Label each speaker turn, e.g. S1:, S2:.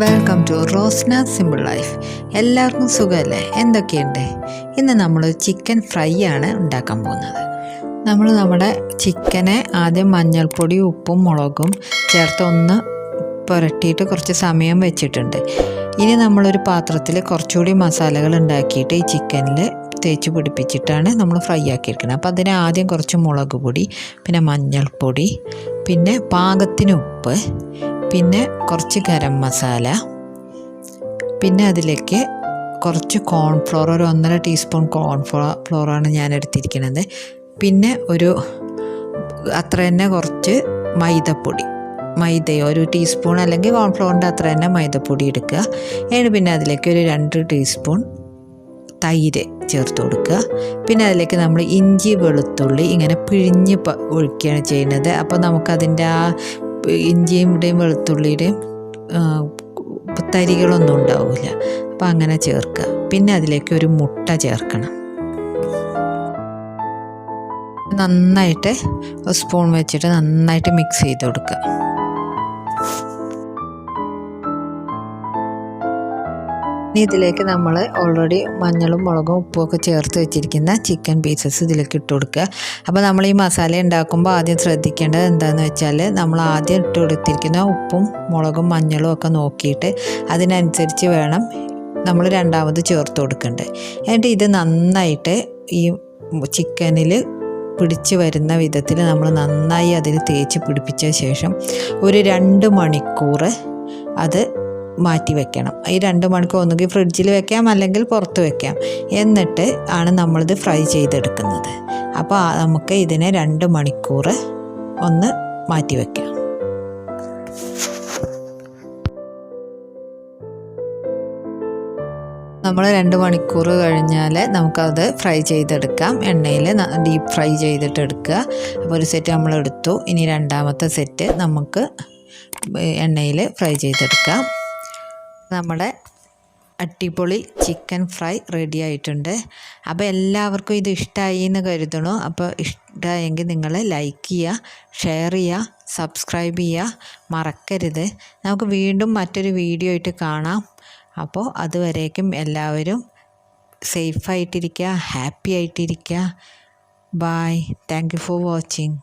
S1: Welcome to Rosna simple life. എല്ലാവർക്കും സുഖമല്ലേ? എന്തൊക്കെയുണ്ട്? ഇന്ന് നമ്മൾ ചിക്കൻ ഫ്രൈ ആണ് ഉണ്ടാക്കാൻ പോകുന്നത്. നമ്മുടെ ചിക്കനെ ആദ്യം മഞ്ഞൾപ്പൊടി, ഉപ്പും മുളകും ചേർത്ത് ഒന്ന് പുരട്ടിയിട്ട് കുറച്ച് സമയം വെച്ചിട്ടുണ്ട്. ഇനി നമ്മളൊരു പാത്രത്തിൽ കുറച്ചുകൂടി മസാലകൾ ഉണ്ടാക്കിയിട്ട് ഈ ചിക്കനിൽ തേച്ച് പിടിപ്പിച്ചിട്ടാണ് നമ്മൾ ഫ്രൈ ആക്കിയിരിക്കുന്നത്. അപ്പോൾ അതിന് ആദ്യം കുറച്ച് മുളക് പൊടി, പിന്നെ മഞ്ഞൾപ്പൊടി, പിന്നെ പാകത്തിന് ഉപ്പ്, പിന്നെ കുറച്ച് ഗരം മസാല, പിന്നെ അതിലേക്ക് കുറച്ച് കോൺഫ്ലോർ, ഒരു 1.5 ടീസ്പൂൺ കോൺഫ്ലോറാണ് ഞാൻ എടുത്തിരിക്കുന്നത്. പിന്നെ അത്ര തന്നെ കുറച്ച് മൈദയോ 1 ടീസ്പൂൺ അല്ലെങ്കിൽ കോൺഫ്ലോറിൻ്റെ അത്ര തന്നെ മൈദപ്പൊടി എടുക്കുക. പിന്നെ അതിലേക്ക് ഒരു 2 ടീസ്പൂൺ തൈര് ചേർത്ത് കൊടുക്കുക. പിന്നെ അതിലേക്ക് നമ്മൾ ഇഞ്ചി വെളുത്തുള്ളി ഇങ്ങനെ പിഴിഞ്ഞ് ഒഴിക്കുകയാണ് ചെയ്യുന്നത്. അപ്പോൾ നമുക്കതിൻ്റെ ആ ഇഞ്ചിയുടെയും വെളുത്തുള്ളിയുടെയും തരികളൊന്നും ഉണ്ടാവില്ല. അപ്പോൾ അങ്ങനെ ചേർക്കുക. പിന്നെ അതിലേക്ക് ഒരു മുട്ട ചേർക്കണം. നന്നായിട്ട് സ്പൂൺ വെച്ചിട്ട് നന്നായിട്ട് മിക്സ് ചെയ്ത് കൊടുക്കുക. ഇനി ഇതിലേക്ക് നമ്മൾ ഓൾറെഡി മഞ്ഞളും മുളകും ഉപ്പുമൊക്കെ ചേർത്ത് വെച്ചിരിക്കുന്ന ചിക്കൻ പീസസ് ഇതിലേക്ക് ഇട്ട് കൊടുക്കുക. അപ്പോൾ നമ്മൾ ഈ മസാല ഉണ്ടാക്കുമ്പോൾ ആദ്യം ശ്രദ്ധിക്കേണ്ടത് എന്താണെന്ന് വെച്ചാൽ, നമ്മൾ ആദ്യം ഇട്ട് കൊടുത്തിരിക്കുന്ന ഉപ്പും മുളകും മഞ്ഞളും ഒക്കെ നോക്കിയിട്ട് അതിനനുസരിച്ച് വേണം നമ്മൾ രണ്ടാമത് ചേർത്ത് കൊടുക്കേണ്ടത്. എന്നിട്ട് ഇത് നന്നായിട്ട് ഈ ചിക്കനിൽ പിടിച്ച് വരുന്ന വിധത്തിൽ നമ്മൾ നന്നായി അതിൽ തേച്ച് പിടിപ്പിച്ച ശേഷം ഒരു 2 മണിക്കൂർ അത് മാറ്റി വെക്കണം. ഈ 2 മണിക്കൂർ ഒന്നുകിൽ ഫ്രിഡ്ജിൽ വെക്കാം, അല്ലെങ്കിൽ പുറത്ത് വെക്കാം. എന്നിട്ട് ആണ് നമ്മളിത് ഫ്രൈ ചെയ്തെടുക്കുന്നത്. അപ്പോൾ നമുക്ക് ഇതിനെ 2 മണിക്കൂർ ഒന്ന് മാറ്റി വെക്കാം. നമ്മൾ 2 മണിക്കൂർ കഴിഞ്ഞാൽ നമുക്കത് ഫ്രൈ ചെയ്തെടുക്കാം. എണ്ണയിൽ ഡീപ്പ് ഫ്രൈ ചെയ്തിട്ട് എടുക്കുക. അപ്പോൾ ഒരു സെറ്റ് നമ്മളെടുത്തു. ഇനി രണ്ടാമത്തെ സെറ്റ് നമുക്ക് എണ്ണയിൽ ഫ്രൈ ചെയ്തെടുക്കാം. നമ്മുടെ അടിപൊളി ചിക്കൻ ഫ്രൈ റെഡി ആയിട്ടുണ്ട്. അപ്പോൾ എല്ലാവർക്കും ഇത് ഇഷ്ടമായി എന്ന് കരുതണു. അപ്പോൾ ഇഷ്ടമായെങ്കിൽ നിങ്ങൾ ലൈക്ക് ചെയ്യുക, ഷെയർ ചെയ്യുക, സബ്സ്ക്രൈബ് ചെയ്യുക മറക്കരുത്. നമുക്ക് വീണ്ടും മറ്റൊരു വീഡിയോ ആയിട്ട് കാണാം. അപ്പോൾ അതുവരേക്കും എല്ലാവരും സേഫായിട്ടിരിക്കുക, ഹാപ്പി ആയിട്ടിരിക്കുക. Bye. Thank you for watching.